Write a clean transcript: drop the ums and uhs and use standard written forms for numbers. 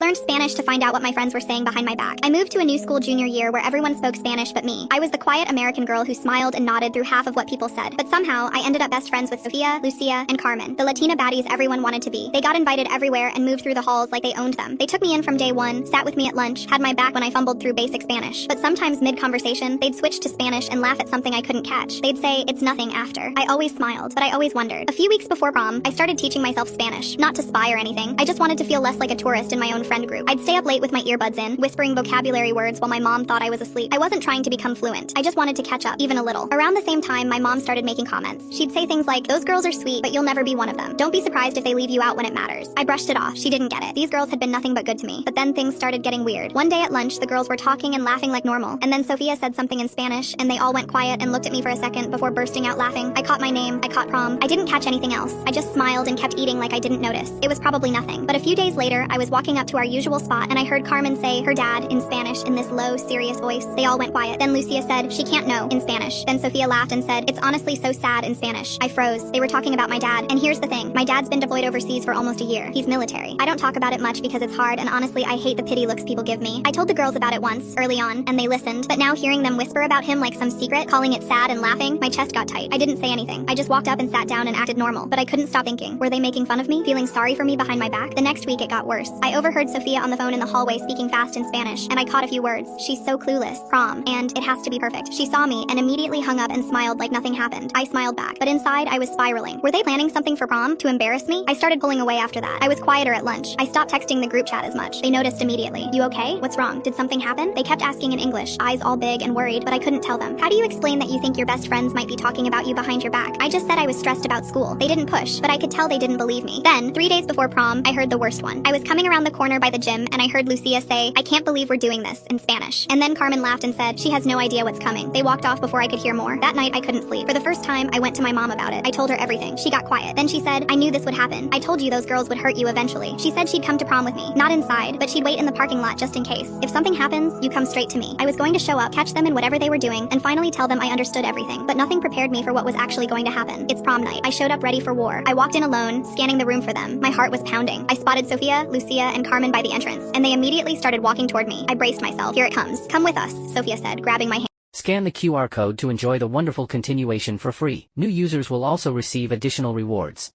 learned Spanish to find out what my friends were saying behind my back. I moved to a new school junior year where everyone spoke Spanish but me. I was the quiet American girl who smiled and nodded through half of what people said. But somehow, I ended up best friends with Sofia, Lucia, and Carmen, the Latina baddies everyone wanted to be. They got invited everywhere and moved through the halls like they owned them. They took me in from day one, sat with me at lunch, had my back when I fumbled through basic Spanish. But sometimes mid-conversation, they'd switch to Spanish and laugh at something I couldn't catch. They'd say, "It's nothing," after. I always smiled, but I always wondered. A few weeks before prom, I started teaching myself Spanish. Not to spy or anything. I just wanted to feel less like a tourist in my own friend group. I'd stay up late with my earbuds in, whispering vocabulary words while my mom thought I was asleep. I wasn't trying to become fluent. I just wanted to catch up, even a little. Around the same time, my mom started making comments. She'd say things like, "Those girls are sweet, but you'll never be one of them. Don't be surprised if they leave you out when it matters." I brushed it off. She didn't get it. These girls had been nothing but good to me. But then things started getting weird. One day at lunch, the girls were talking and laughing like normal. And then Sofia said something in Spanish, and they all went quiet and looked at me for a second before bursting out laughing. I caught my name. I caught prom. I didn't catch anything else. I just smiled and kept eating like I didn't notice. It was probably nothing. But a few days later, I was walking up to our usual spot, and I heard Carmen say her dad in Spanish in this low, serious voice. They all went quiet. Then Lucia said, "She can't know," in Spanish. Then Sofia laughed and said, "It's honestly so sad," in Spanish. I froze. They were talking about my dad. And here's the thing. My dad's been deployed overseas for almost a year. He's military. I don't talk about it much because it's hard, and honestly, I hate the pity looks people give me. I told the girls about it once, early on, and they listened. But now hearing them whisper about him like some secret, calling it sad and laughing, my chest got tight. I didn't say anything. I just walked up and sat down and acted normal. But I couldn't stop thinking, were they making fun of me? Feeling sorry for me behind my back? The next week it got worse. I overheard Sofia on the phone in the hallway speaking fast in Spanish, and I caught a few words. "She's so clueless. Prom. And it has to be perfect." She saw me and immediately hung up and smiled like nothing happened. I smiled back, but inside I was spiraling. Were they planning something for prom? To embarrass me? I started pulling away after that. I was quieter at lunch. I stopped texting the group chat as much. They noticed immediately. "You okay? What's wrong? Did something happen?" They kept asking in English, eyes all big and worried, but I couldn't tell them. "How do you explain that you think your best friends might be talking about you behind your back?" I just said I was stressed about school. They didn't push, but I could tell they didn't believe me. Then, 3 days before prom, I heard the worst one. I was coming around the corner by the gym, and I heard Lucia say, "I can't believe we're doing this," in Spanish. And then Carmen laughed and said, "She has no idea what's coming." They walked off before I could hear more. That night, I couldn't sleep. For the first time, I went to my mom about it. I told her everything. She got quiet. Then she said, "I knew this would happen. I told you those girls would hurt you eventually." She said she'd come to prom with me. Not inside, but she'd wait in the parking lot just in case. "If something happens, you come straight to me." I was going to show up, catch them in whatever they were doing, and finally tell them I understood everything. But nothing prepared me for what was actually going to happen. It's prom night. I showed up ready for war. I walked in alone, scanning the room for them. My heart was pounding. I spotted Sofia, Lucia, and Carmen by the entrance, and they immediately started walking toward me. I braced myself. "Here it comes. Come with us," Sofia said, grabbing my hand. Scan the QR code to enjoy the wonderful continuation for free. New users will also receive additional rewards.